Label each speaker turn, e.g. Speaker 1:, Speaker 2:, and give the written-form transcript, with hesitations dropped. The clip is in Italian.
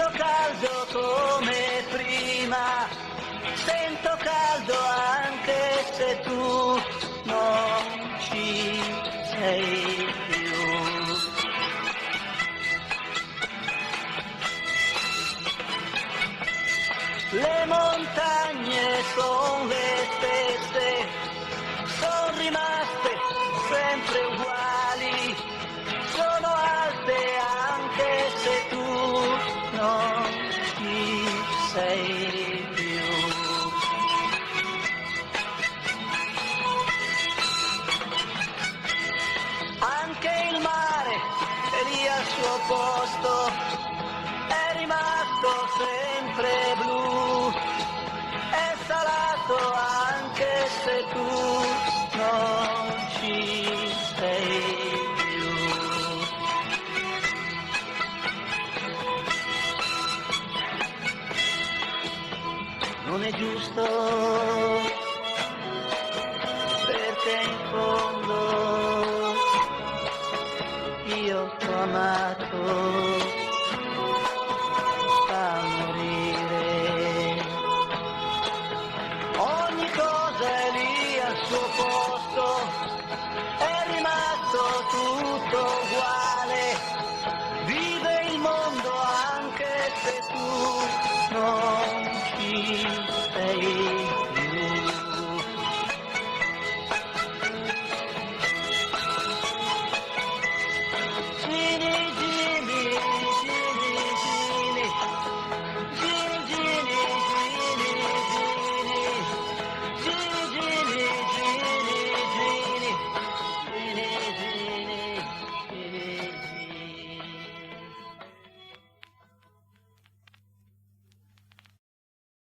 Speaker 1: Sento caldo come prima, sento caldo anche se tu non ci sei più. Le montagne sono le stesse, sono rimaste sempre uguali, sono alte anche se tu non ci sei più. Anche il mare è lì al suo posto, è rimasto sempre blu, è salato anche se tu non ci sei più. Non è giusto, perché in fondo io t'ho amato a morire. Ogni cosa è lì al suo posto, è rimasto tutto uguale, vive il mondo anche se tu non